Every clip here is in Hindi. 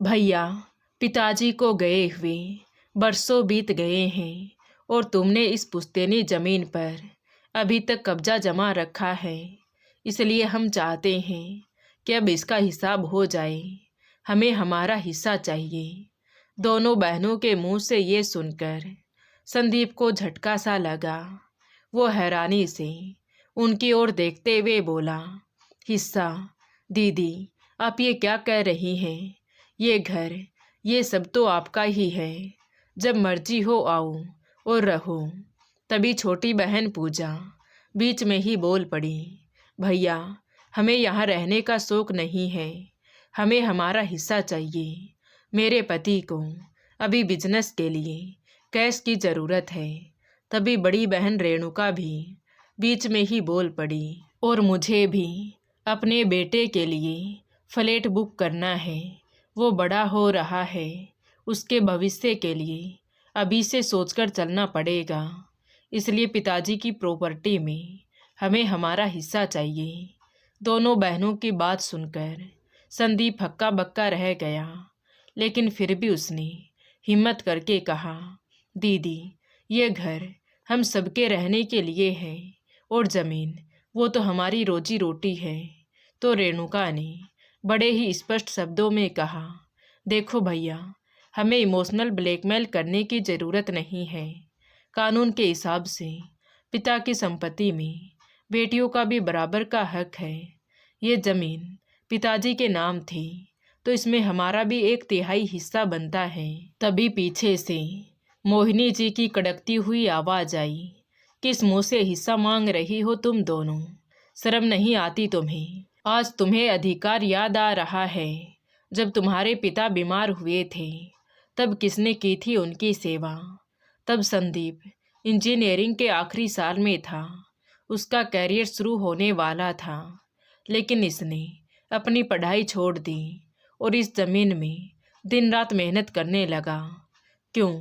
भैया, पिताजी को गए हुए बरसों बीत गए हैं और तुमने इस पुश्तैनी जमीन पर अभी तक कब्जा जमा रखा है। इसलिए हम चाहते हैं कि अब इसका हिसाब हो जाए। हमें हमारा हिस्सा चाहिए। दोनों बहनों के मुंह से ये सुनकर संदीप को झटका सा लगा। वो हैरानी से उनकी ओर देखते हुए बोला, हिस्सा? दीदी, आप ये क्या कह रही हैं? ये घर, ये सब तो आपका ही है। जब मर्जी हो आओ और रहो। तभी छोटी बहन पूजा बीच में ही बोल पड़ी, भैया, हमें यहाँ रहने का शौक नहीं है। हमें हमारा हिस्सा चाहिए। मेरे पति को अभी बिजनेस के लिए कैश की ज़रूरत है। तभी बड़ी बहन रेणुका भी बीच में ही बोल पड़ी, और मुझे भी अपने बेटे के लिए फ्लैट बुक करना है। वो बड़ा हो रहा है, उसके भविष्य के लिए अभी से सोचकर चलना पड़ेगा। इसलिए पिताजी की प्रॉपर्टी में हमें हमारा हिस्सा चाहिए। दोनों बहनों की बात सुनकर संदीप हक्का बक्का रह गया, लेकिन फिर भी उसने हिम्मत करके कहा, दीदी, ये घर हम सबके रहने के लिए है और ज़मीन वो तो हमारी रोजी रोटी है। तो रेणुका ने बड़े ही स्पष्ट शब्दों में कहा, देखो भैया, हमें इमोशनल ब्लैकमेल करने की ज़रूरत नहीं है। कानून के हिसाब से पिता की संपत्ति में बेटियों का भी बराबर का हक है। ये ज़मीन पिताजी के नाम थी, तो इसमें हमारा भी 1/3 हिस्सा बनता है। तभी पीछे से मोहिनी जी की कड़कती हुई आवाज़ आई, किस मुँह से हिस्सा मांग रही हो तुम दोनों? शर्म नहीं आती तुम्हें? आज तुम्हें अधिकार याद आ रहा है। जब तुम्हारे पिता बीमार हुए थे तब किसने की थी उनकी सेवा? तब संदीप इंजीनियरिंग के आखिरी साल में था। उसका कैरियर शुरू होने वाला था, लेकिन इसने अपनी पढ़ाई छोड़ दी और इस ज़मीन में दिन रात मेहनत करने लगा। क्यों?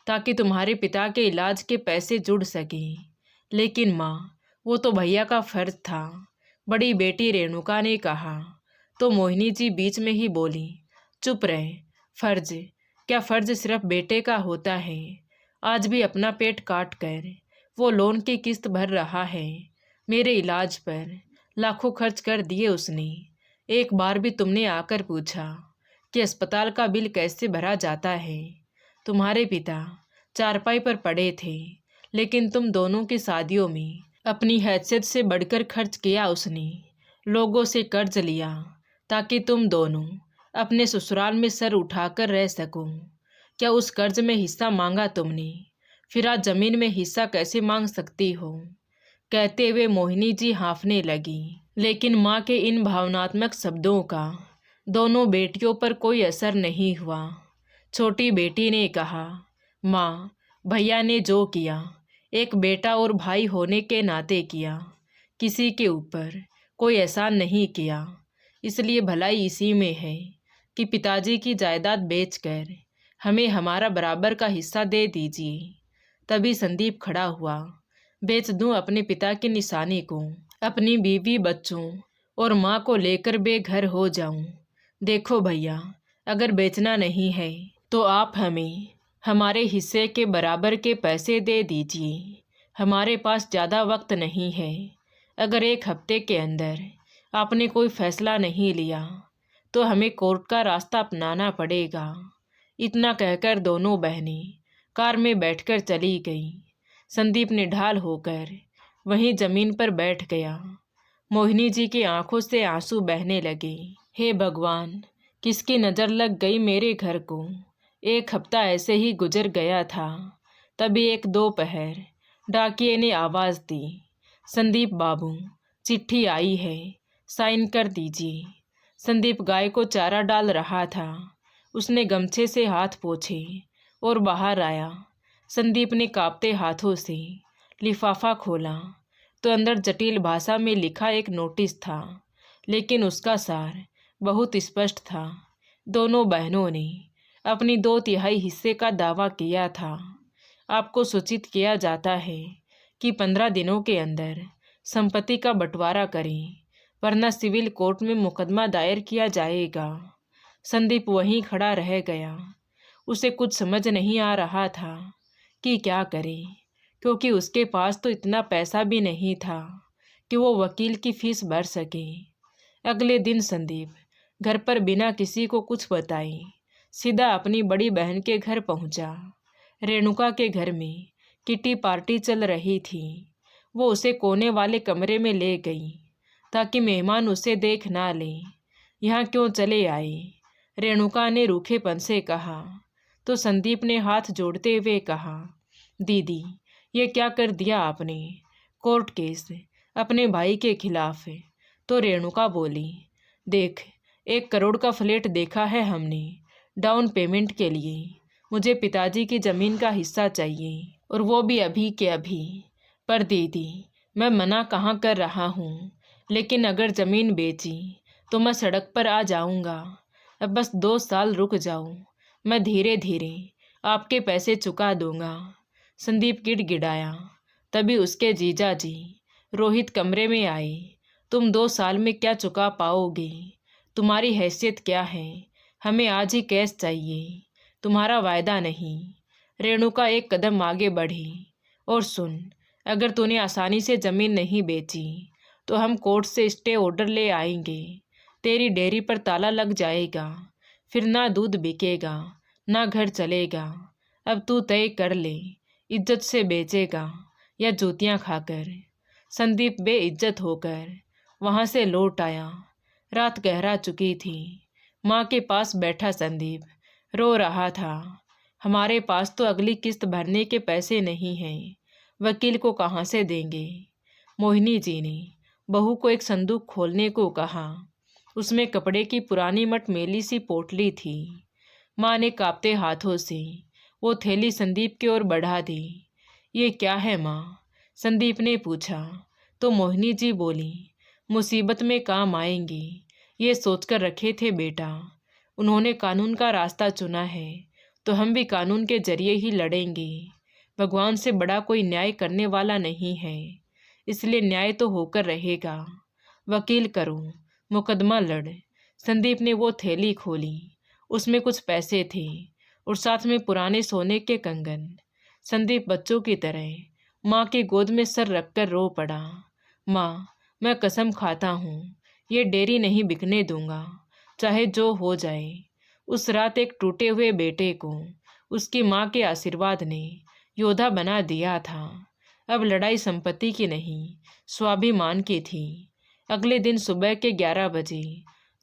ताकि तुम्हारे पिता के इलाज के पैसे जुड़ सकें। लेकिन माँ, वो तो भैया का फ़र्ज था, बड़ी बेटी रेणुका ने कहा। तो मोहिनी जी बीच में ही बोली, चुप रहे। फ़र्ज? क्या फ़र्ज सिर्फ बेटे का होता है? आज भी अपना पेट काट कर वो लोन की किस्त भर रहा है। मेरे इलाज पर लाखों खर्च कर दिए उसने। एक बार भी तुमने आकर पूछा कि अस्पताल का बिल कैसे भरा जाता है? तुम्हारे पिता चारपाई पर पड़े थे, लेकिन तुम दोनों की शादियों में अपनी हैसियत से बढ़कर खर्च किया उसने। लोगों से कर्ज लिया ताकि तुम दोनों अपने ससुराल में सर उठाकर रह सको। क्या उस कर्ज में हिस्सा मांगा तुमने? फिर आज ज़मीन में हिस्सा कैसे मांग सकती हो? कहते हुए मोहिनी जी हाँफने लगी, लेकिन माँ के इन भावनात्मक शब्दों का दोनों बेटियों पर कोई असर नहीं हुआ। छोटी बेटी ने कहा, माँ, भैया ने जो किया एक बेटा और भाई होने के नाते किया, किसी के ऊपर कोई एहसान नहीं किया। इसलिए भलाई इसी में है कि पिताजी की जायदाद बेचकर हमें हमारा बराबर का हिस्सा दे दीजिए। तभी संदीप खड़ा हुआ, बेच दूं अपने पिता की निशानी को, अपनी बीवी बच्चों और माँ को लेकर बेघर हो जाऊं। देखो भैया, अगर बेचना नहीं है तो आप हमें हमारे हिस्से के बराबर के पैसे दे दीजिए। हमारे पास ज़्यादा वक्त नहीं है। अगर 1 हफ्ते के अंदर आपने कोई फैसला नहीं लिया तो हमें कोर्ट का रास्ता अपनाना पड़ेगा। इतना कहकर दोनों बहनें कार में बैठकर चली गईं। संदीप निढाल होकर वहीं ज़मीन पर बैठ गया। मोहिनी जी की आंखों से आंसू बहने लगे। हे भगवान, किसकी नज़र लग गई मेरे घर को? 1 हफ्ता ऐसे ही गुजर गया था। तभी एक दोपहर डाकिये ने आवाज़ दी, संदीप बाबू, चिट्ठी आई है, साइन कर दीजिए। संदीप गाय को चारा डाल रहा था। उसने गमछे से हाथ पोंछे और बाहर आया। संदीप ने कांपते हाथों से लिफाफा खोला तो अंदर जटिल भाषा में लिखा एक नोटिस था, लेकिन उसका सार बहुत स्पष्ट था। दोनों बहनों ने अपनी 2/3 हिस्से का दावा किया था। आपको सूचित किया जाता है कि 15 दिनों के अंदर संपत्ति का बंटवारा करें, वरना सिविल कोर्ट में मुकदमा दायर किया जाएगा। संदीप वहीं खड़ा रह गया। उसे कुछ समझ नहीं आ रहा था कि क्या करे, क्योंकि उसके पास तो इतना पैसा भी नहीं था कि वो वकील की फीस भर सके। अगले दिन संदीप घर पर बिना किसी को कुछ बताए सीधा अपनी बड़ी बहन के घर पहुंचा। रेणुका के घर में किटी पार्टी चल रही थी। वो उसे कोने वाले कमरे में ले गई ताकि मेहमान उसे देख ना ले। यहाँ क्यों चले आए? रेणुका ने रूखेपन से कहा। तो संदीप ने हाथ जोड़ते हुए कहा, दीदी ये क्या कर दिया आपने? कोर्ट केस अपने भाई के खिलाफ है। तो रेणुका बोली, देख 1 करोड़ का फ्लैट देखा है हमने डाउन पेमेंट के लिए। मुझे पिताजी की ज़मीन का हिस्सा चाहिए, और वो भी अभी के अभी। पर दीदी मैं मना कहाँ कर रहा हूँ, लेकिन अगर ज़मीन बेची तो मैं सड़क पर आ जाऊँगा। अब बस 2 साल रुक जाओ, मैं धीरे धीरे आपके पैसे चुका दूँगा। संदीप गिड़गिड़ाया। तभी उसके जीजा जी रोहित कमरे में आए। तुम 2 साल में क्या चुका पाओगे? तुम्हारी हैसियत क्या है? हमें आज ही कैश चाहिए, तुम्हारा वायदा नहीं। रेणुका एक कदम आगे बढ़ी। और सुन, अगर तूने आसानी से ज़मीन नहीं बेची तो हम कोर्ट से स्टे ऑर्डर ले आएंगे। तेरी डेयरी पर ताला लग जाएगा, फिर ना दूध बिकेगा ना घर चलेगा। अब तू तय कर ले, इज्जत से बेचेगा या जूतियाँ खाकर। संदीप बेइज्जत होकर वहाँ से लौट आया। रात गहरा चुकी थी। माँ के पास बैठा संदीप रो रहा था। हमारे पास तो अगली किस्त भरने के पैसे नहीं हैं, वकील को कहाँ से देंगे? मोहिनी जी ने बहू को एक संदूक खोलने को कहा। उसमें कपड़े की पुरानी मटमैली सी पोटली थी। माँ ने कांपते हाथों से वो थैली संदीप की ओर बढ़ा दी। ये क्या है माँ? संदीप ने पूछा। तो मोहिनी जी बोली, मुसीबत में काम आएंगी ये सोचकर रखे थे बेटा। उन्होंने कानून का रास्ता चुना है तो हम भी कानून के जरिए ही लड़ेंगे। भगवान से बड़ा कोई न्याय करने वाला नहीं है, इसलिए न्याय तो होकर रहेगा। वकील करो, मुकदमा लड़। संदीप ने वो थैली खोली। उसमें कुछ पैसे थे और साथ में पुराने सोने के कंगन। संदीप बच्चों की तरह माँ की गोद में सर रखकर रो पड़ा। माँ, मैं कसम खाता हूँ ये डेयरी नहीं बिकने दूंगा, चाहे जो हो जाए। उस रात एक टूटे हुए बेटे को उसकी माँ के आशीर्वाद ने योद्धा बना दिया था। अब लड़ाई संपत्ति की नहीं, स्वाभिमान की थी। अगले दिन सुबह के 11 बजे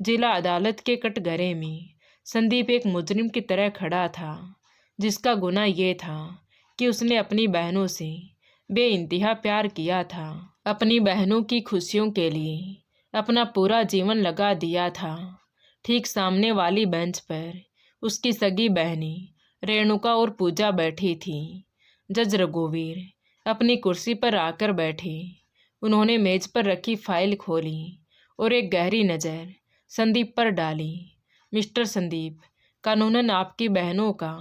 जिला अदालत के कटघरे में संदीप एक मुजरिम की तरह खड़ा था, जिसका गुनाह ये था कि उसने अपनी बहनों से बेइंतहा प्यार किया था। अपनी बहनों की खुशियों के लिए अपना पूरा जीवन लगा दिया था। ठीक सामने वाली बेंच पर उसकी सगी बहनें रेणुका और पूजा बैठी थी। जज रघुवीर अपनी कुर्सी पर आकर बैठे। उन्होंने मेज पर रखी फाइल खोली और एक गहरी नज़र संदीप पर डाली। मिस्टर संदीप, कानूनन आपकी बहनों का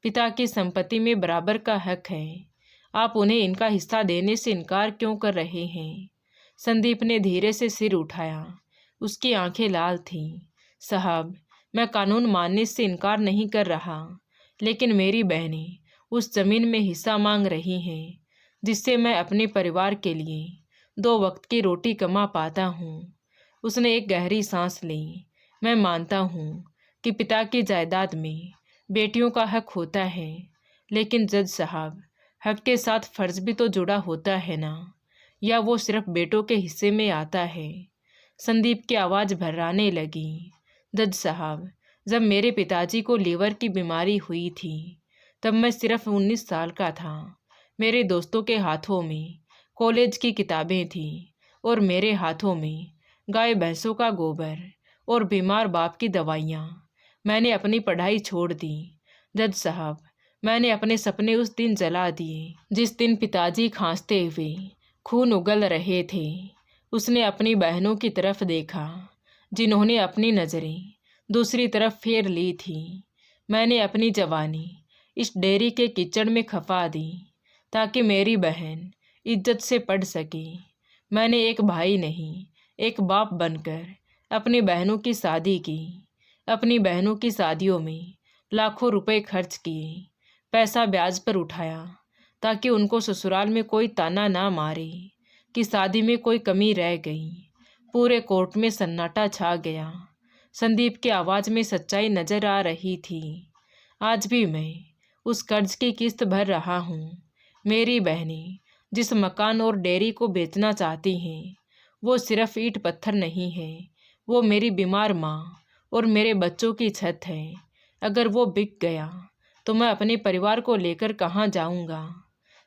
पिता की संपत्ति में बराबर का हक है। आप उन्हें इनका हिस्सा देने से इनकार क्यों कर रहे हैं? संदीप ने धीरे से सिर उठाया। उसकी आंखें लाल थीं। साहब, मैं कानून मानने से इनकार नहीं कर रहा, लेकिन मेरी बहनें उस जमीन में हिस्सा मांग रही हैं जिससे मैं अपने परिवार के लिए 2 वक्त की रोटी कमा पाता हूँ। उसने एक गहरी सांस ली। मैं मानता हूँ कि पिता की जायदाद में बेटियों का हक होता है, लेकिन जज साहब, हक के साथ फर्ज भी तो जुड़ा होता है ना, या वो सिर्फ बेटों के हिस्से में आता है? संदीप की आवाज़ भर्राने लगी। जज साहब, जब मेरे पिताजी को लीवर की बीमारी हुई थी तब मैं सिर्फ 19 साल का था। मेरे दोस्तों के हाथों में कॉलेज की किताबें थीं और मेरे हाथों में गाय भैंसों का गोबर और बीमार बाप की दवाइयाँ। मैंने अपनी पढ़ाई छोड़ दी। जज साहब, मैंने अपने सपने उस दिन जला दिए जिस दिन पिताजी खांसते हुए खून उगल रहे थे। उसने अपनी बहनों की तरफ देखा, जिन्होंने अपनी नज़रें दूसरी तरफ फेर ली थी। मैंने अपनी जवानी इस डेयरी के कीचड़ में खपा दी ताकि मेरी बहन इज्जत से पढ़ सके। मैंने एक भाई नहीं, एक बाप बनकर अपनी बहनों की शादी की। अपनी बहनों की शादियों में लाखों रुपए खर्च किए, पैसा ब्याज पर उठाया ताकि उनको ससुराल में कोई ताना ना मारे कि शादी में कोई कमी रह गई। पूरे कोर्ट में सन्नाटा छा गया। संदीप की आवाज़ में सच्चाई नजर आ रही थी। आज भी मैं उस कर्ज की किस्त भर रहा हूँ। मेरी बहनें जिस मकान और डेयरी को बेचना चाहती हैं, वो सिर्फ ईंट पत्थर नहीं है, वो मेरी बीमार माँ और मेरे बच्चों की छत है। अगर वो बिक गया तो मैं अपने परिवार को लेकर कहाँ जाऊँगा।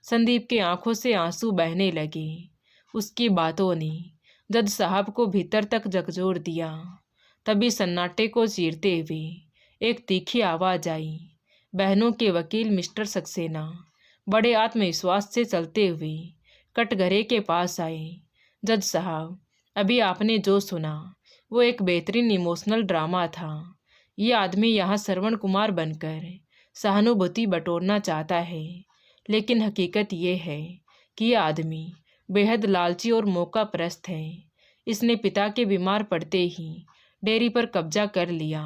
संदीप की आंखों से आंसू बहने लगे। उसकी बातों ने जज साहब को भीतर तक झकझोर दिया। तभी सन्नाटे को चीरते हुए एक तीखी आवाज़ आई। बहनों के वकील मिस्टर सक्सेना बड़े आत्मविश्वास से चलते हुए कटघरे के पास आए। जज साहब, अभी आपने जो सुना वो एक बेहतरीन इमोशनल ड्रामा था। ये आदमी यहाँ श्रवण कुमार बनकर सहानुभूति बटोरना चाहता है, लेकिन हकीकत ये है कि ये आदमी बेहद लालची और मौका परस्त है। इसने पिता के बीमार पड़ते ही डेयरी पर कब्जा कर लिया।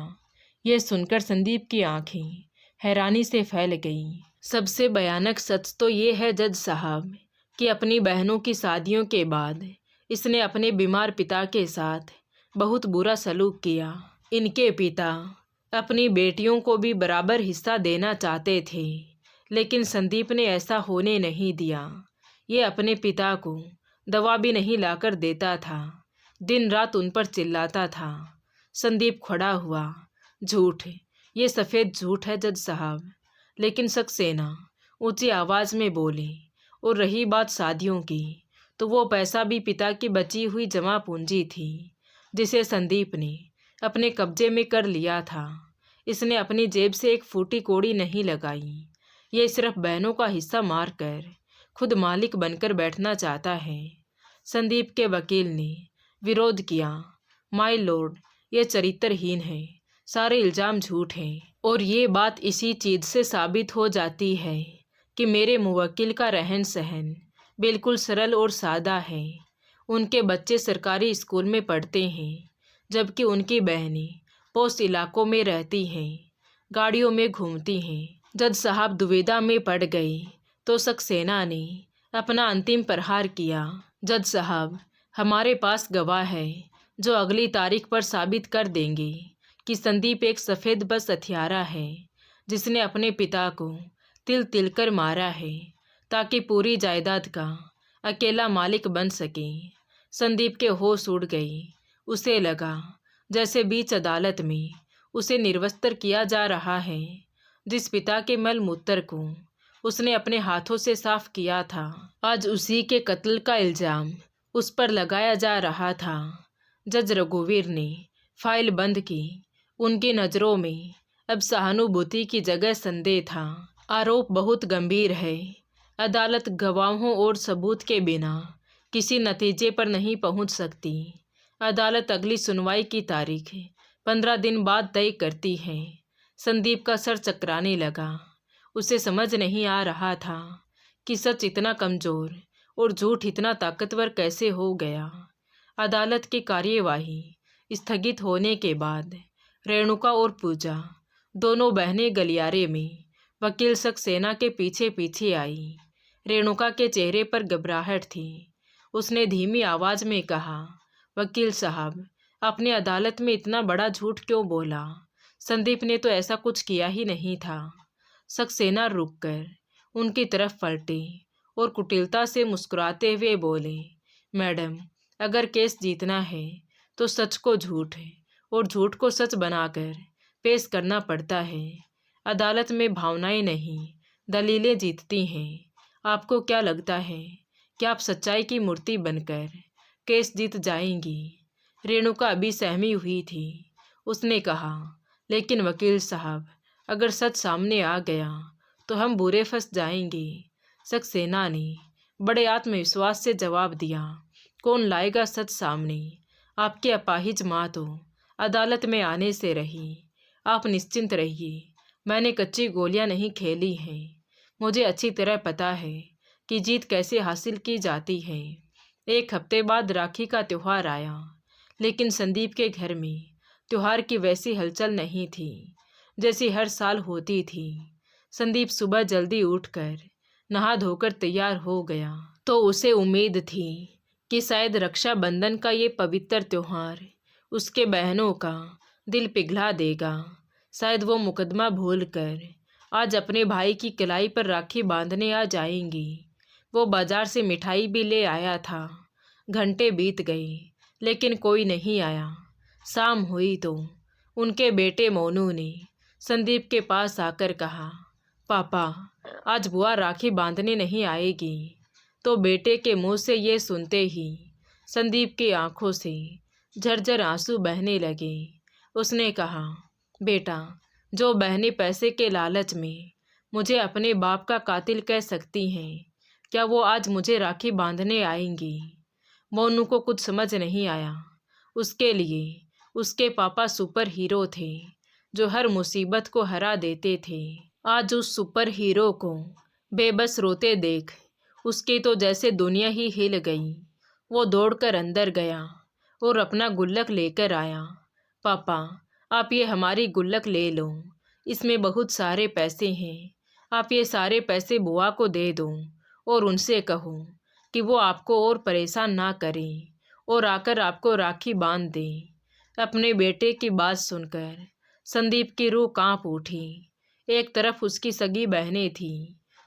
ये सुनकर संदीप की आंखें हैरानी से फैल गईं। सबसे भयानक सच तो ये है जज साहब कि अपनी बहनों की शादियों के बाद इसने अपने बीमार पिता के साथ बहुत बुरा सलूक किया। इनके पिता अपनी बेटियों को भी बराबर हिस्सा देना चाहते थे, लेकिन संदीप ने ऐसा होने नहीं दिया। ये अपने पिता को दवा भी नहीं लाकर देता था, दिन रात उन पर चिल्लाता था। संदीप खड़ा हुआ। झूठ, ये सफ़ेद झूठ है जज साहब। लेकिन सक्सेना ऊंची आवाज़ में बोले, और रही बात शादियों की, तो वो पैसा भी पिता की बची हुई जमा पूंजी थी, जिसे संदीप ने अपने कब्जे में कर लिया था। इसने अपनी जेब से एक फूटी कौड़ी नहीं लगाई। ये सिर्फ बहनों का हिस्सा मारकर खुद मालिक बनकर बैठना चाहता है। संदीप के वकील ने विरोध किया। माय लॉर्ड, ये चरित्रहीन है, सारे इल्ज़ाम झूठ हैं, और ये बात इसी चीज़ से साबित हो जाती है कि मेरे मुवक्किल का रहन सहन बिल्कुल सरल और सादा है। उनके बच्चे सरकारी स्कूल में पढ़ते हैं, जबकि उनकी बहनें पोस्ट इलाकों में रहती हैं, गाड़ियों में घूमती हैं। जज साहब दुविधा में पड़ गए तो सक्सेना ने अपना अंतिम प्रहार किया। जज साहब, हमारे पास गवाह है जो अगली तारीख पर साबित कर देंगे कि संदीप एक सफ़ेद बस हत्यारा है, जिसने अपने पिता को तिल तिल कर मारा है ताकि पूरी जायदाद का अकेला मालिक बन सके। संदीप के होश उड़ गए। उसे लगा जैसे बीच अदालत में उसे निर्वस्त्र किया जा रहा है। जिस पिता के मल मूत्र को उसने अपने हाथों से साफ किया था, आज उसी के कत्ल का इल्ज़ाम उस पर लगाया जा रहा था। जज रघुवीर ने फाइल बंद की। उनकी नज़रों में अब सहानुभूति की जगह संदेह था। आरोप बहुत गंभीर है। अदालत गवाहों और सबूत के बिना किसी नतीजे पर नहीं पहुंच सकती। अदालत अगली सुनवाई की तारीख 15 दिन बाद तय करती है। संदीप का सर चकराने लगा। उसे समझ नहीं आ रहा था कि सच इतना कमज़ोर और झूठ इतना ताकतवर कैसे हो गया। अदालत की कार्यवाही स्थगित होने के बाद रेणुका और पूजा दोनों बहनें गलियारे में वकील सक्सेना के पीछे पीछे आई। रेणुका के चेहरे पर घबराहट थी। उसने धीमी आवाज़ में कहा, वकील साहब, आपने अदालत में इतना बड़ा झूठ क्यों बोला? संदीप ने तो ऐसा कुछ किया ही नहीं था। सक्सेना रुककर उनकी तरफ पलटे और कुटिलता से मुस्कुराते हुए बोले, मैडम, अगर केस जीतना है तो सच को झूठ है और झूठ को सच बनाकर पेश करना पड़ता है। अदालत में भावनाएं नहीं, दलीलें जीतती हैं। आपको क्या लगता है कि आप सच्चाई की मूर्ति बनकर केस जीत जाएंगी? रेणुका अभी सहमी हुई थी। उसने कहा, लेकिन वकील साहब, अगर सच सामने आ गया तो हम बुरे फंस जाएंगे। सक्सेना ने बड़े आत्मविश्वास से जवाब दिया, कौन लाएगा सच सामने? आपकी अपाहिज माँ तो अदालत में आने से रही। आप निश्चिंत रहिए, मैंने कच्ची गोलियां नहीं खेली हैं। मुझे अच्छी तरह पता है कि जीत कैसे हासिल की जाती है। 1 हफ्ते बाद राखी का त्यौहार आया, लेकिन संदीप के घर में त्योहार की वैसी हलचल नहीं थी जैसी हर साल होती थी। संदीप सुबह जल्दी उठकर नहा धोकर तैयार हो गया तो उसे उम्मीद थी कि शायद रक्षाबंधन का ये पवित्र त्योहार उसके बहनों का दिल पिघला देगा। शायद वो मुकदमा भूलकर आज अपने भाई की कलाई पर राखी बांधने आ जाएंगी। वो बाजार से मिठाई भी ले आया था। घंटे बीत गए लेकिन कोई नहीं आया। शाम हुई तो उनके बेटे मोनू ने संदीप के पास आकर कहा, पापा आज बुआ राखी बांधने नहीं आएगी। तो बेटे के मुंह से ये सुनते ही संदीप की आंखों से झरझर आंसू बहने लगे। उसने कहा, बेटा, जो बहनें पैसे के लालच में मुझे अपने बाप का कातिल कह सकती हैं, क्या वो आज मुझे राखी बांधने आएंगी? मोनू को कुछ समझ नहीं आया। उसके लिए उसके पापा सुपर हीरो थे जो हर मुसीबत को हरा देते थे। आज उस सुपर हीरो को बेबस रोते देख उसकी तो जैसे दुनिया ही हिल गई। वो दौड़कर अंदर गया और अपना गुल्लक लेकर आया। पापा, आप ये हमारी गुल्लक ले लो, इसमें बहुत सारे पैसे हैं। आप ये सारे पैसे बुआ को दे दो और उनसे कहो कि वो आपको और परेशान ना करें और आकर आपको राखी बांध दें। अपने बेटे की बात सुनकर संदीप की रूह कांप उठी। एक तरफ उसकी सगी बहनें थीं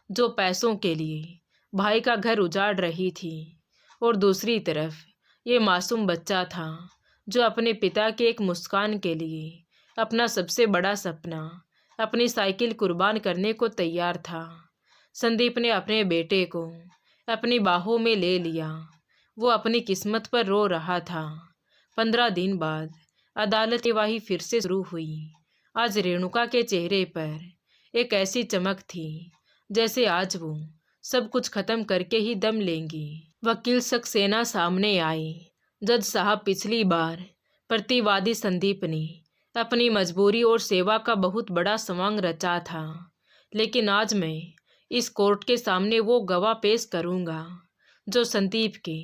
जो पैसों के लिए भाई का घर उजाड़ रही थी और दूसरी तरफ ये मासूम बच्चा था जो अपने पिता के एक मुस्कान के लिए अपना सबसे बड़ा सपना, अपनी साइकिल कुर्बान करने को तैयार था। संदीप ने अपने बेटे को अपनी बाहों में ले लिया। वो अपनी किस्मत पर रो रहा था। 15 दिन बाद अदालत की कार्यवाही फिर से शुरू हुई। आज रेणुका के चेहरे पर एक ऐसी चमक थी जैसे आज वो सब कुछ खत्म करके ही दम लेंगी। वकील सक्सेना सामने आई। जज साहब, पिछली बार प्रतिवादी संदीप ने अपनी मजबूरी और सेवा का बहुत बड़ा सवांग रचा था, लेकिन आज मैं इस कोर्ट के सामने वो गवाह पेश करूंगा जो संदीप के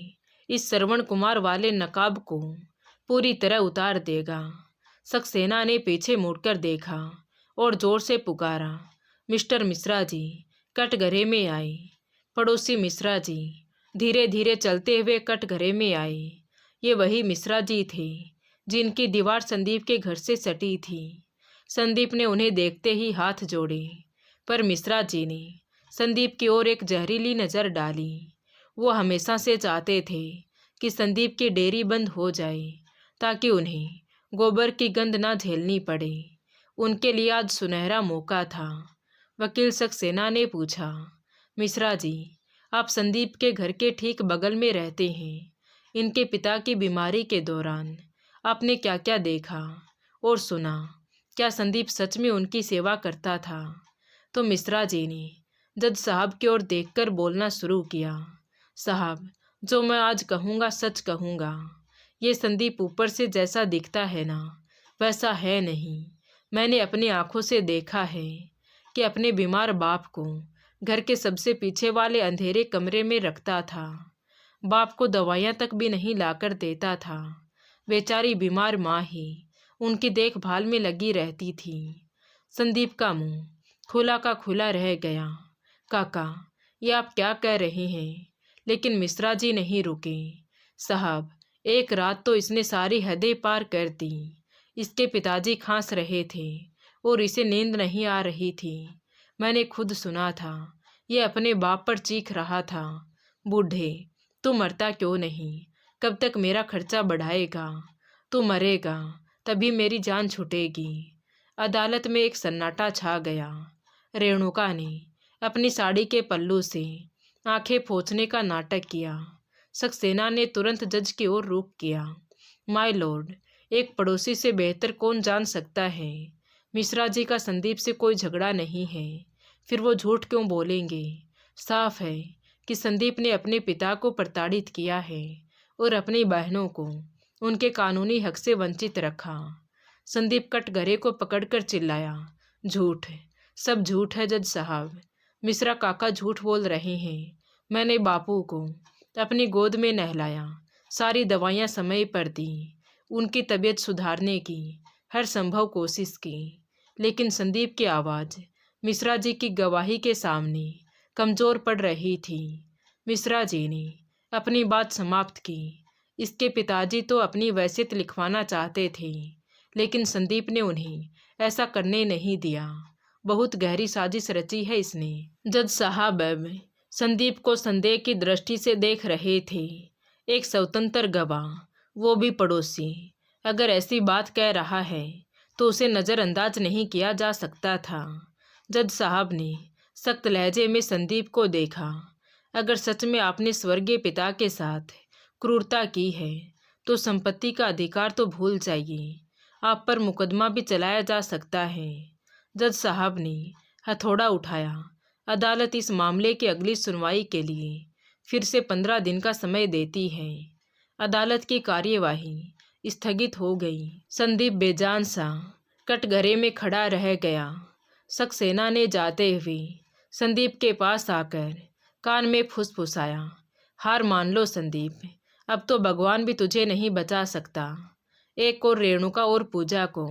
इस श्रवण कुमार वाले नकाब को पूरी तरह उतार देगा। सक्सेना ने पीछे मुड़कर देखा और जोर से पुकारा, मिस्टर मिश्रा जी, कटघरे में आए। पड़ोसी मिश्रा जी धीरे धीरे चलते हुए कटघरे में आए। ये वही मिश्रा जी थे जिनकी दीवार संदीप के घर से सटी थी। संदीप ने उन्हें देखते ही हाथ जोड़े, पर मिश्रा जी ने संदीप की ओर एक जहरीली नज़र डाली। वो हमेशा से चाहते थे कि संदीप की डेयरी बंद हो जाए ताकि उन्हें गोबर की गंध ना झेलनी पड़े। उनके लिए आज सुनहरा मौका था। वकील सक्सेना ने पूछा, मिश्रा जी, आप संदीप के घर के ठीक बगल में रहते हैं। इनके पिता की बीमारी के दौरान आपने क्या क्या देखा और सुना? क्या संदीप सच में उनकी सेवा करता था? तो मिश्रा जी ने जज साहब की ओर देखकर बोलना शुरू किया, साहब, जो मैं आज कहूँगा सच कहूँगा। ये संदीप ऊपर से जैसा दिखता है ना, वैसा है नहीं। मैंने अपनी आंखों से देखा है कि अपने बीमार बाप को घर के सबसे पीछे वाले अंधेरे कमरे में रखता था। बाप को दवाइयाँ तक भी नहीं लाकर देता था। बेचारी बीमार माँ ही उनकी देखभाल में लगी रहती थी। संदीप का मुंह खुला का खुला रह गया। काका, ये आप क्या कह रहे हैं? लेकिन मिश्रा जी नहीं रुके। साहब, एक रात तो इसने सारी हदें पार कर दी। इसके पिताजी खांस रहे थे और इसे नींद नहीं आ रही थी। मैंने खुद सुना था, ये अपने बाप पर चीख रहा था, बूढ़े, तू मरता क्यों नहीं? कब तक मेरा खर्चा बढ़ाएगा? तू मरेगा तभी मेरी जान छूटेगी। अदालत में एक सन्नाटा छा गया। रेणुका ने अपनी साड़ी के पल्लू से आंखें पोंछने का नाटक किया। सक्सेना ने तुरंत जज की ओर रुख किया। माय लॉर्ड, एक पड़ोसी से बेहतर कौन जान सकता है? मिश्रा जी का संदीप से कोई झगड़ा नहीं है, फिर वो झूठ क्यों बोलेंगे? साफ है कि संदीप ने अपने पिता को प्रताड़ित किया है और अपनी बहनों को उनके कानूनी हक से वंचित रखा। संदीप कटघरे को पकड़कर चिल्लाया, झूठ, सब झूठ है जज साहब। मिश्रा काका झूठ बोल रहे हैं। मैंने बापू को अपनी गोद में नहलाया, सारी दवाइयाँ समय पर दी, उनकी तबीयत सुधारने की हर संभव कोशिश की, लेकिन संदीप की आवाज़ मिश्रा जी की गवाही के सामने कमज़ोर पड़ रही थी। मिश्रा जी ने अपनी बात समाप्त की। इसके पिताजी तो अपनी वसीयत लिखवाना चाहते थे, लेकिन संदीप ने उन्हें ऐसा करने नहीं दिया। बहुत गहरी साजिश रची है इसने। जज साहब अब संदीप को संदेह की दृष्टि से देख रहे थे। एक स्वतंत्र गवाह, वो भी पड़ोसी, अगर ऐसी बात कह रहा है तो उसे नज़रअंदाज नहीं किया जा सकता था। जज साहब ने सख्त लहजे में संदीप को देखा। अगर सच में आपने स्वर्गीय पिता के साथ क्रूरता की है तो संपत्ति का अधिकार तो भूल जाइए, आप पर मुकदमा भी चलाया जा सकता है। जज साहब ने हथौड़ा उठाया। अदालत इस मामले की अगली सुनवाई के लिए फिर से 15 दिन का समय देती है। अदालत की कार्यवाही स्थगित हो गई। संदीप बेजान सा कटघरे में खड़ा रह गया। सक्सेना ने जाते हुए संदीप के पास आकर कान में फुसफुसाया, हार मान लो संदीप, अब तो भगवान भी तुझे नहीं बचा सकता। एक और रेणुका और पूजा को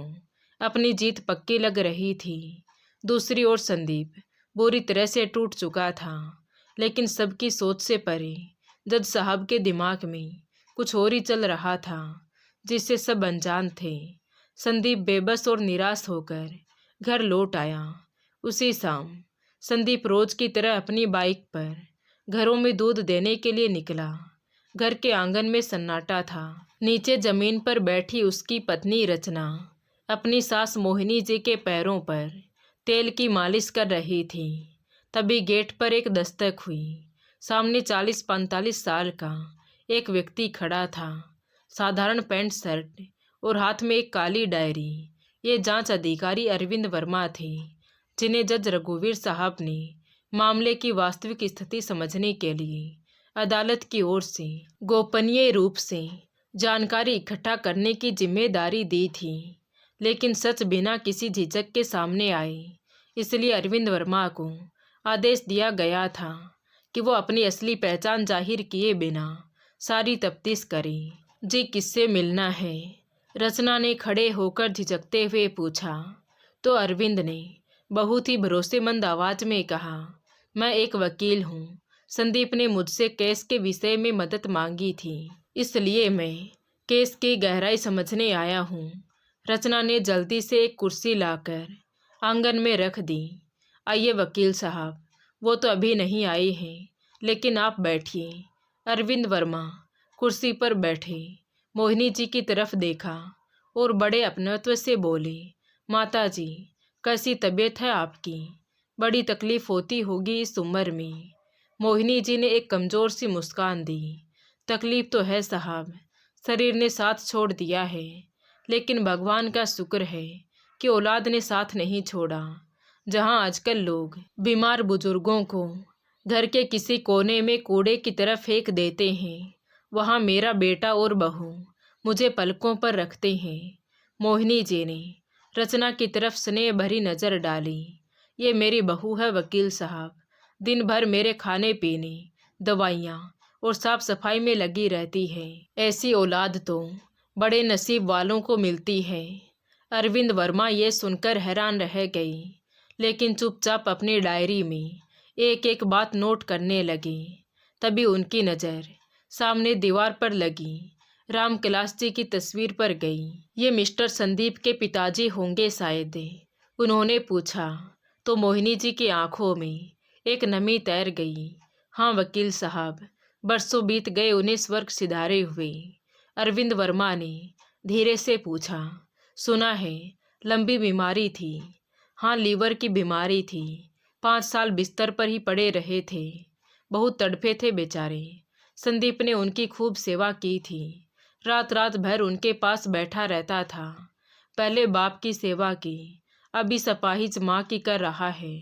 अपनी जीत पक्की लग रही थी। दूसरी ओर संदीप बुरी तरह से टूट चुका था, लेकिन सबकी सोच से परे जज साहब के दिमाग में कुछ और ही चल रहा था, जिससे सब अनजान थे। संदीप बेबस और निराश होकर घर लौट आया। उसी शाम संदीप रोज की तरह अपनी बाइक पर घरों में दूध देने के लिए निकला। घर के आंगन में सन्नाटा था। नीचे जमीन पर बैठी उसकी पत्नी रचना अपनी सास मोहिनी जी के पैरों पर तेल की मालिश कर रही थी। तभी गेट पर एक दस्तक हुई। सामने 40-45 साल का एक व्यक्ति खड़ा था। साधारण पैंट शर्ट और हाथ में एक काली डायरी। ये जांच अधिकारी अरविंद वर्मा थे, जिन्हें जज रघुवीर साहब ने मामले की वास्तविक स्थिति समझने के लिए अदालत की ओर से गोपनीय रूप से जानकारी इकट्ठा करने की जिम्मेदारी दी थी। लेकिन सच बिना किसी झिझक के सामने आए, इसलिए अरविंद वर्मा को आदेश दिया गया था कि वो अपनी असली पहचान जाहिर किए बिना सारी तफ्तीश करें। जी किससे मिलना है? रचना ने खड़े होकर झिझकते हुए पूछा। तो अरविंद ने बहुत ही भरोसेमंद आवाज में कहा, मैं एक वकील हूँ। संदीप ने मुझसे केस के विषय में मदद मांगी थी, इसलिए मैं केस की गहराई समझने आया हूँ। रचना ने जल्दी से एक कुर्सी लाकर आंगन में रख दी। आइए वकील साहब, वो तो अभी नहीं आए हैं, लेकिन आप बैठिए। अरविंद वर्मा कुर्सी पर बैठे, मोहिनी जी की तरफ देखा और बड़े अपनत्व से बोले, माता जी कैसी तबीयत है आपकी? बड़ी तकलीफ होती होगी इस उम्र में। मोहिनी जी ने एक कमज़ोर सी मुस्कान दी। तकलीफ तो है साहब, शरीर ने साथ छोड़ दिया है, लेकिन भगवान का शुक्र है कि औलाद ने साथ नहीं छोड़ा। जहां आजकल लोग बीमार बुजुर्गों को घर के किसी कोने में कूड़े की तरह फेंक देते हैं, वहां मेरा बेटा और बहू मुझे पलकों पर रखते हैं। मोहिनी जी ने रचना की तरफ स्नेह भरी नज़र डाली। ये मेरी बहू है वकील साहब, दिन भर मेरे खाने पीने, दवाइयाँ और साफ सफाई में लगी रहती है। ऐसी औलाद तो बड़े नसीब वालों को मिलती है। अरविंद वर्मा ये सुनकर हैरान रह गई, लेकिन चुपचाप अपनी डायरी में एक एक बात नोट करने लगे। तभी उनकी नज़र सामने दीवार पर लगी राम कैलाश जी की तस्वीर पर गई। ये मिस्टर संदीप के पिताजी होंगे शायद, उन्होंने पूछा। तो मोहिनी जी की आंखों में एक नमी तैर गई। हाँ वकील साहब, बरसों बीत गए उन्हें स्वर्ग सिधारे हुए। अरविंद वर्मा ने धीरे से पूछा। सुना है लंबी बीमारी थी। हाँ, लीवर की बीमारी थी। 5 साल बिस्तर पर ही पड़े रहे थे। बहुत तड़पे थे बेचारे। संदीप ने उनकी खूब सेवा की थी। रात रात भर उनके पास बैठा रहता था। पहले बाप की सेवा की, अभी अपाहिज माँ की कर रहा है।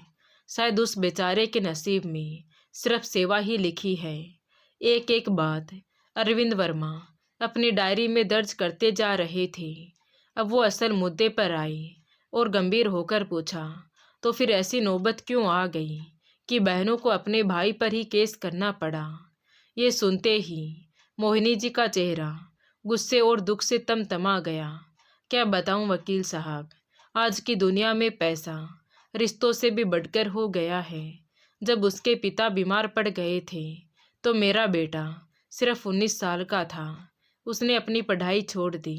शायद उस बेचारे के नसीब में सिर्फ सेवा ही लिखी है। एक एक बात अरविंद वर्मा अपनी डायरी में दर्ज करते जा रहे थे। अब वो असल मुद्दे पर आए और गंभीर होकर पूछा, तो फिर ऐसी नौबत क्यों आ गई कि बहनों को अपने भाई पर ही केस करना पड़ा? ये सुनते ही मोहिनी जी का चेहरा गुस्से और दुख से तमतमा गया। क्या बताऊं वकील साहब, आज की दुनिया में पैसा रिश्तों से भी बढ़कर हो गया है। जब उसके पिता बीमार पड़ गए थे तो मेरा बेटा सिर्फ 19 साल का था। उसने अपनी पढ़ाई छोड़ दी,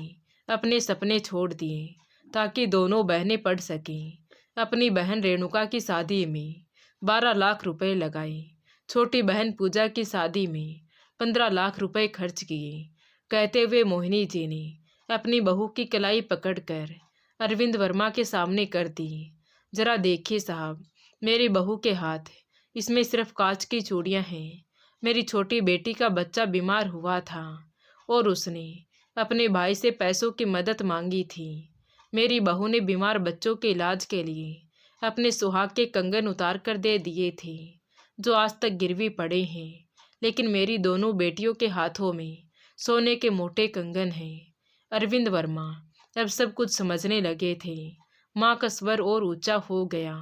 अपने सपने छोड़ दिए ताकि दोनों बहनें पढ़ सकें। अपनी बहन रेणुका की शादी में 12 लाख रुपए लगाए। छोटी बहन पूजा की शादी में 15 लाख रुपए खर्च किए। कहते हुए मोहिनी जी ने अपनी बहू की कलाई पकड़कर अरविंद वर्मा के सामने कर दी। जरा देखिए साहब, मेरी बहू के हाथ, इसमें सिर्फ कांच की चूड़ियां हैं। मेरी छोटी बेटी का बच्चा बीमार हुआ था और उसने अपने भाई से पैसों की मदद मांगी थी। मेरी बहू ने बीमार बच्चों के इलाज के लिए अपने सुहाग के कंगन उतार कर दे दिए थे, जो आज तक गिरवी पड़े हैं। लेकिन मेरी दोनों बेटियों के हाथों में सोने के मोटे कंगन हैं। अरविंद वर्मा अब सब कुछ समझने लगे थे। माँ का स्वर और ऊंचा हो गया।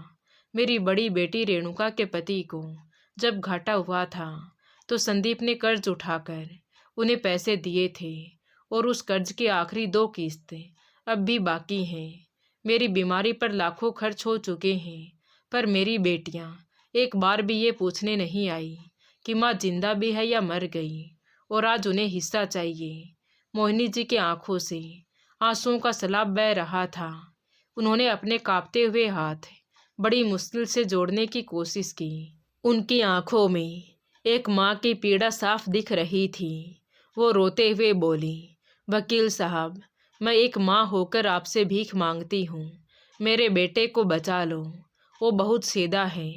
मेरी बड़ी बेटी रेणुका के पति को जब घाटा हुआ था तो संदीप ने कर्ज उठाकर उन्हें पैसे दिए थे और उस कर्ज की आखिरी 2 किस्तें अब भी बाकी हैं। मेरी बीमारी पर लाखों खर्च हो चुके हैं, पर मेरी बेटियां एक बार भी ये पूछने नहीं आई कि माँ जिंदा भी है या मर गई, और आज उन्हें हिस्सा चाहिए। मोहिनी जी की आंखों से आंसुओं का सैलाब बह रहा था। उन्होंने अपने कांपते हुए हाथ बड़ी मुश्किल से जोड़ने की कोशिश की। उनकी आंखों में एक माँ की पीड़ा साफ दिख रही थी। वो रोते हुए बोली, वकील साहब, मैं एक माँ होकर आपसे भीख मांगती हूँ, मेरे बेटे को बचा लो। वो बहुत सीधा है,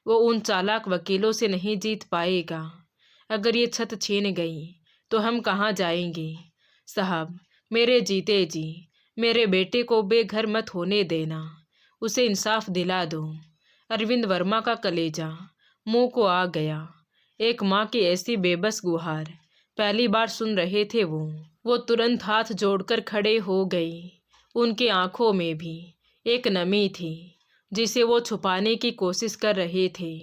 वो उन चालाक वकीलों से नहीं जीत पाएगा। अगर ये छत छीन गई तो हम कहाँ जाएंगे? साहब, मेरे जीते जी मेरे बेटे को बेघर मत होने देना, उसे इंसाफ दिला दो। अरविंद वर्मा का कलेजा मुंह को आ गया। एक माँ की ऐसी बेबस गुहार पहली बार सुन रहे थे वो तुरंत हाथ जोड़कर खड़े हो गई। उनकी आंखों में भी एक नमी थी जिसे वो छुपाने की कोशिश कर रहे थे।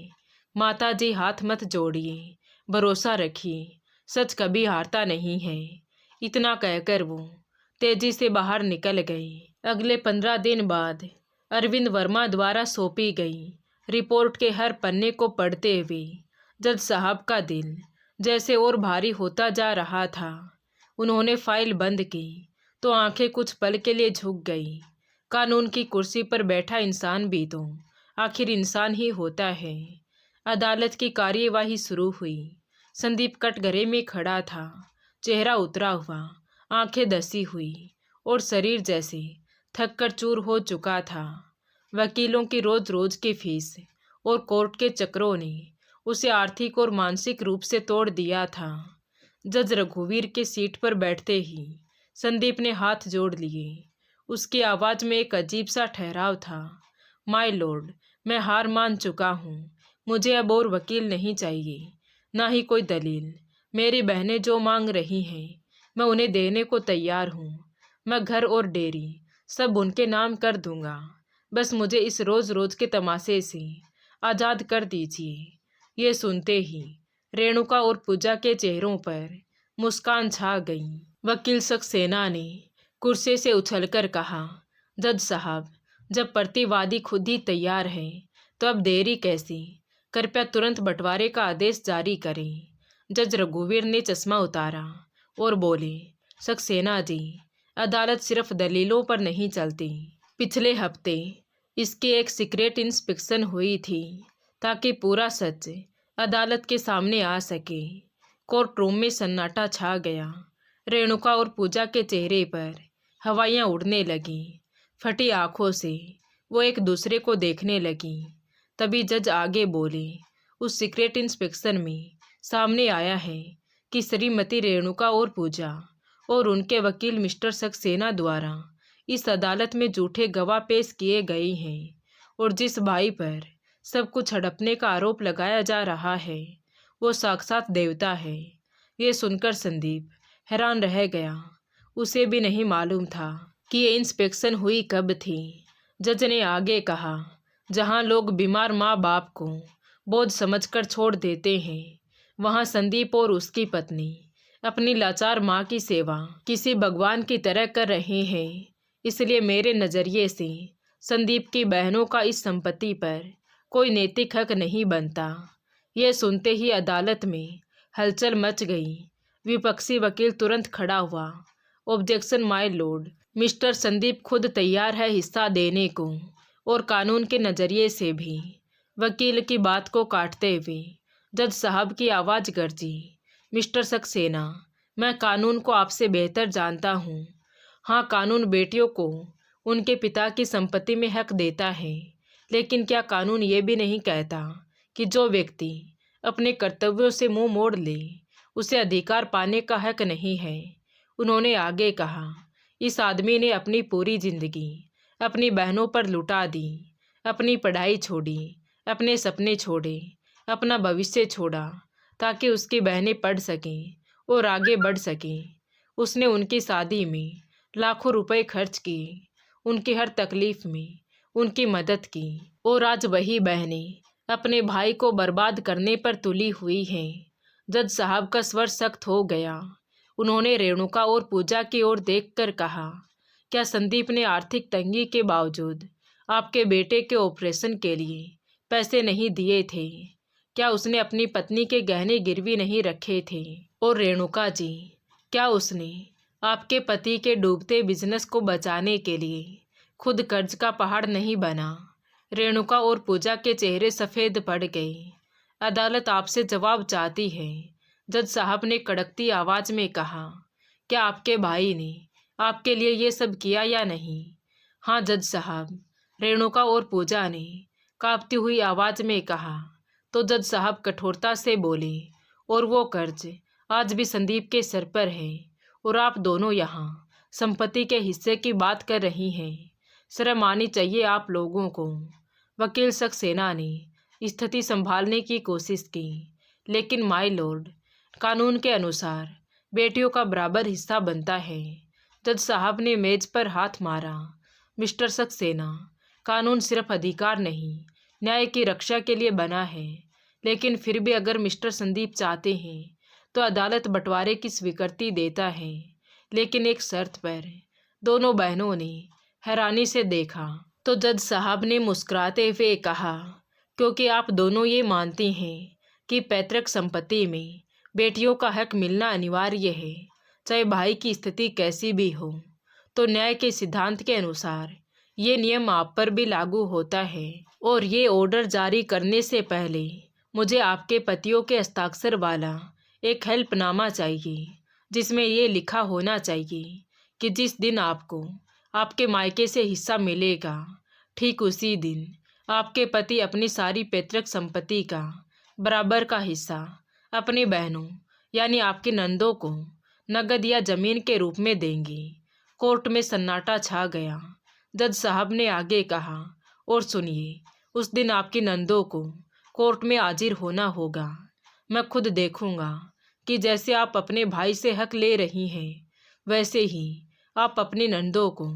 माता जी, हाथ मत जोड़िए, भरोसा रखिए, सच कभी हारता नहीं है। इतना कहकर वो तेजी से बाहर निकल गई। अगले 15 दिन बाद अरविंद वर्मा द्वारा सौंपी गई रिपोर्ट के हर पन्ने को पढ़ते हुए जज साहब का दिल जैसे और भारी होता जा रहा था। उन्होंने फाइल बंद की तो आंखें कुछ पल के लिए झुक गई। कानून की कुर्सी पर बैठा इंसान भी तो आखिर इंसान ही होता है। अदालत की कार्यवाही शुरू हुई। संदीप कटघरे में खड़ा था, चेहरा उतरा हुआ, आंखें धसी हुई और शरीर जैसे थक कर चूर हो चुका था। वकीलों की रोज रोज की फीस और कोर्ट के चक्रों ने उसे आर्थिक और मानसिक रूप से तोड़ दिया था। जज रघुवीर के सीट पर बैठते ही संदीप ने हाथ जोड़ लिए। उसकी आवाज़ में एक अजीब सा ठहराव था। माय लॉर्ड, मैं हार मान चुका हूँ। मुझे अब और वकील नहीं चाहिए, ना ही कोई दलील। मेरी बहनें जो मांग रही हैं मैं उन्हें देने को तैयार हूँ। मैं घर और डेयरी सब उनके नाम कर दूंगा। बस मुझे इस रोज रोज के तमाशे से आज़ाद कर दीजिए। ये सुनते ही रेणुका और पूजा के चेहरों पर मुस्कान छा गई। वकील सक्सेना ने कुर्सी से उछलकर कहा, जज साहब, जब प्रतिवादी खुद ही तैयार है तो अब देरी कैसी? कृपया तुरंत बंटवारे का आदेश जारी करें। जज रघुवीर ने चश्मा उतारा और बोले, सक्सेना जी, अदालत सिर्फ दलीलों पर नहीं चलती। पिछले हफ्ते इसकी एक सीक्रेट इंस्पेक्शन हुई थी ताकि पूरा सच अदालत के सामने आ सके। कोर्ट रूम में सन्नाटा छा गया। रेणुका और पूजा के चेहरे पर हवाइयाँ उड़ने लगीं। फटी आंखों से वो एक दूसरे को देखने लगीं। तभी जज आगे बोले, उस सीक्रेट इंस्पेक्शन में सामने आया है कि श्रीमती रेणुका और पूजा और उनके वकील मिस्टर सक्सेना द्वारा इस अदालत में झूठे गवाह पेश किए गए हैं और जिस भाई पर सब कुछ हड़पने का आरोप लगाया जा रहा है वो साक्षात देवता है। ये सुनकर संदीप हैरान रह गया। उसे भी नहीं मालूम था कि ये इंस्पेक्शन हुई कब थी। जज ने आगे कहा, जहाँ लोग बीमार माँ बाप को बोझ समझकर छोड़ देते हैं, वहाँ संदीप और उसकी पत्नी अपनी लाचार माँ की सेवा किसी भगवान की तरह कर रहे हैं। इसलिए मेरे नज़रिए से संदीप की बहनों का इस संपत्ति पर कोई नैतिक हक नहीं बनता। यह सुनते ही अदालत में हलचल मच गई। विपक्षी वकील तुरंत खड़ा हुआ। Objection my Lord, mister Sandeep खुद तैयार है हिस्सा देने को, और कानून के नज़रिए से भी। वकील की बात को काटते हुए जज साहब की आवाज़ गरजी, मिस्टर सक्सेना, मैं कानून को आपसे बेहतर जानता हूँ। हाँ, कानून बेटियों को उनके पिता की संपत्ति में हक देता है, लेकिन क्या कानून ये भी नहीं कहता कि जो व्यक्ति अपने कर्तव्यों से मुंह मोड़ ले उसे अधिकार पाने का हक नहीं है। उन्होंने आगे कहा, इस आदमी ने अपनी पूरी जिंदगी अपनी बहनों पर लुटा दी, अपनी पढ़ाई छोड़ी, अपने सपने छोड़े, अपना भविष्य छोड़ा ताकि उसकी बहनें पढ़ सकें और आगे बढ़ सकें। उसने उनकी शादी में लाखों रुपए खर्च किए, उनकी हर तकलीफ में उनकी मदद की, और आज वही बहनें अपने भाई को बर्बाद करने पर तुली हुई हैं। जज साहब का स्वर सख्त हो गया। उन्होंने रेणुका और पूजा की ओर देखकर कहा, क्या संदीप ने आर्थिक तंगी के बावजूद आपके बेटे के ऑपरेशन के लिए पैसे नहीं दिए थे? क्या उसने अपनी पत्नी के गहने गिरवी नहीं रखे थे? और रेणुका जी, क्या उसने आपके पति के डूबते बिजनेस को बचाने के लिए खुद कर्ज का पहाड़ नहीं बना? रेणुका और पूजा के चेहरे सफ़ेद पड़ गए। अदालत आपसे जवाब चाहती है, जज साहब ने कड़कती आवाज़ में कहा। क्या आपके भाई ने आपके लिए ये सब किया या नहीं? हाँ जज साहब, रेणुका और पूजा ने कांपती हुई आवाज़ में कहा। तो जज साहब कठोरता से बोले, और वो कर्ज आज भी संदीप के सर पर है, और आप दोनों यहाँ संपत्ति के हिस्से की बात कर रही हैं। शर्म आनी चाहिए आप लोगों को। वकील सक्सेना ने स्थिति संभालने की कोशिश की, लेकिन माय लॉर्ड, कानून के अनुसार बेटियों का बराबर हिस्सा बनता है। जज साहब ने मेज पर हाथ मारा। मिस्टर सक्सेना, कानून सिर्फ अधिकार नहीं, न्याय की रक्षा के लिए बना है। लेकिन फिर भी अगर मिस्टर संदीप चाहते हैं तो अदालत बंटवारे की स्वीकृति देता है, लेकिन एक शर्त पर। दोनों बहनों ने हैरानी से देखा तो जज साहब ने मुस्कुराते हुए कहा, क्योंकि आप दोनों ये मानती हैं कि पैतृक संपत्ति में बेटियों का हक मिलना अनिवार्य है, चाहे भाई की स्थिति कैसी भी हो, तो न्याय के सिद्धांत के अनुसार ये नियम आप पर भी लागू होता है। और ये ऑर्डर जारी करने से पहले मुझे आपके पतियों के हस्ताक्षर वाला एक हेल्पनामा चाहिए, जिसमें ये लिखा होना चाहिए कि जिस दिन आपको आपके मायके से हिस्सा मिलेगा, ठीक उसी दिन आपके पति अपनी सारी पैतृक संपत्ति का बराबर का हिस्सा अपनी बहनों यानी आपकी नंदों को नगद या जमीन के रूप में देंगे। कोर्ट में सन्नाटा छा गया। जज साहब ने आगे कहा, और सुनिए, उस दिन आपकी नंदों को कोर्ट में हाजिर होना होगा। मैं खुद देखूंगा कि जैसे आप अपने भाई से हक ले रही हैं, वैसे ही आप अपनी नंदों को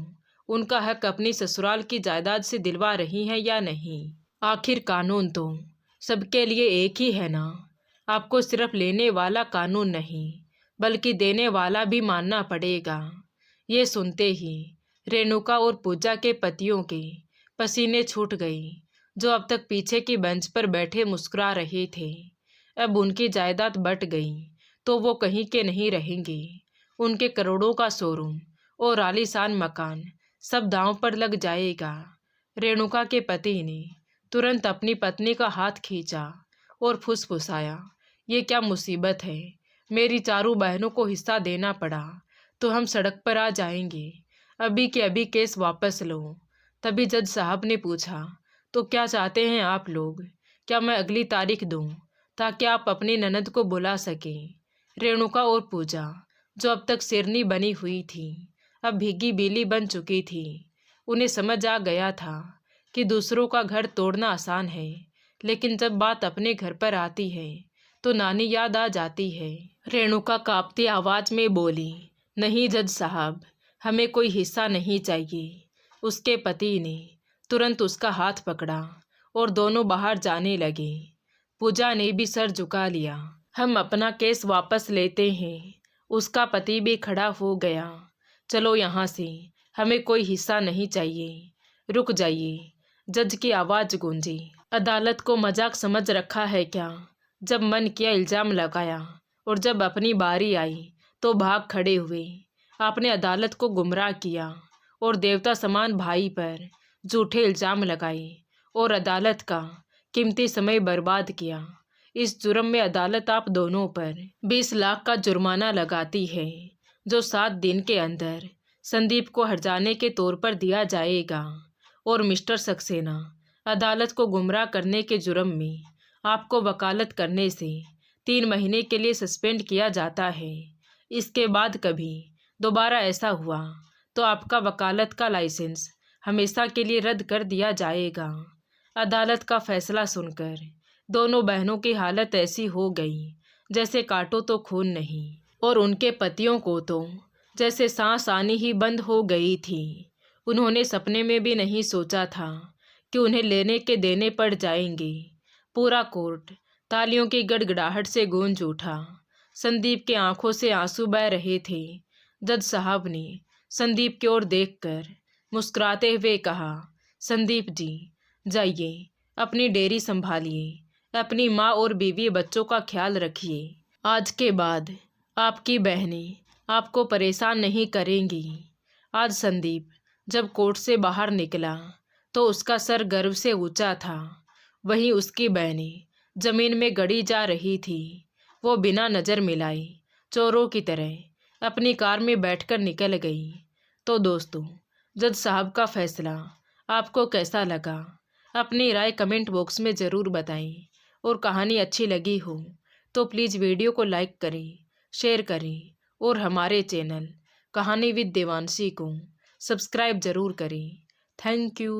उनका हक अपनी ससुराल की जायदाद से दिलवा रही हैं या नहीं। आखिर कानून तो सबके लिए एक ही है ना। आपको सिर्फ लेने वाला कानून नहीं, बल्कि देने वाला भी मानना पड़ेगा। ये सुनते ही रेणुका और पूजा के पतियों के पसीने छूट गए, जो अब तक पीछे की बेंच पर बैठे मुस्कुरा रहे थे। अब उनकी जायदाद बट गई तो वो कहीं के नहीं रहेंगे। उनके करोड़ों का शोरूम और आलीशान मकान सब दांव पर लग जाएगा। रेणुका के पति ने तुरंत अपनी पत्नी का हाथ खींचा और फुसफुसाया, ये क्या मुसीबत है, मेरी चारों बहनों को हिस्सा देना पड़ा तो हम सड़क पर आ जाएंगे। अभी के अभी केस वापस लो। तभी जज साहब ने पूछा, तो क्या चाहते हैं आप लोग? क्या मैं अगली तारीख दूं ताकि आप अपनी ननद को बुला सकें? रेणुका और पूजा, जो अब तक शेरनी बनी हुई थी, अब भीगी बीली बन चुकी थी। उन्हें समझ आ गया था कि दूसरों का घर तोड़ना आसान है, लेकिन जब बात अपने घर पर आती है तो नानी याद आ जाती है। रेणुका कांपती आवाज़ में बोली, नहीं जज साहब, हमें कोई हिस्सा नहीं चाहिए। उसके पति ने तुरंत उसका हाथ पकड़ा और दोनों बाहर जाने लगे। पूजा ने भी सर झुका लिया। हम अपना केस वापस लेते हैं। उसका पति भी खड़ा हो गया। चलो यहाँ से, हमें कोई हिस्सा नहीं चाहिए। रुक जाइए, जज की आवाज़ गूंजी। अदालत को मजाक समझ रखा है क्या? जब मन किया इल्ज़ाम लगाया और जब अपनी बारी आई तो भाग खड़े हुए। आपने अदालत को गुमराह किया और देवता समान भाई पर झूठे इल्ज़ाम लगाए और अदालत का कीमती समय बर्बाद किया। इस जुर्म में अदालत आप दोनों पर 20 लाख का जुर्माना लगाती है, जो 7 दिन के अंदर संदीप को हर्जाने के तौर पर दिया जाएगा। और मिस्टर सक्सेना, अदालत को गुमराह करने के जुर्म में आपको वकालत करने से 3 महीने के लिए सस्पेंड किया जाता है। इसके बाद कभी दोबारा ऐसा हुआ तो आपका वकालत का लाइसेंस हमेशा के लिए रद्द कर दिया जाएगा। अदालत का फैसला सुनकर दोनों बहनों की हालत ऐसी हो गई जैसे काटो तो खून नहीं, और उनके पतियों को तो जैसे सांस आनी ही बंद हो गई थी। उन्होंने सपने में भी नहीं सोचा था कि उन्हें लेने के देने पड़ जाएंगे। पूरा कोर्ट तालियों की गड़गड़ाहट से गूंज उठा। संदीप के आंखों से आंसू बह रहे थे। जज साहब ने संदीप की ओर देखकर मुस्कुराते हुए कहा, संदीप जी, जाइए, अपनी डेयरी संभालिए, अपनी माँ और बीवी बच्चों का ख्याल रखिए। आज के बाद आपकी बहनें आपको परेशान नहीं करेंगी। आज संदीप जब कोर्ट से बाहर निकला तो उसका सर गर्व से ऊंचा था। वहीं उसकी बहनें जमीन में गड़ी जा रही थी। वो बिना नज़र मिलाए चोरों की तरह अपनी कार में बैठकर निकल गई। तो दोस्तों, जज साहब का फैसला आपको कैसा लगा? अपनी राय कमेंट बॉक्स में ज़रूर बताएं। और कहानी अच्छी लगी हो तो प्लीज़ वीडियो को लाइक करें, शेयर करें और हमारे चैनल कहानी विद देवांशी को सब्सक्राइब ज़रूर करें। Thank you.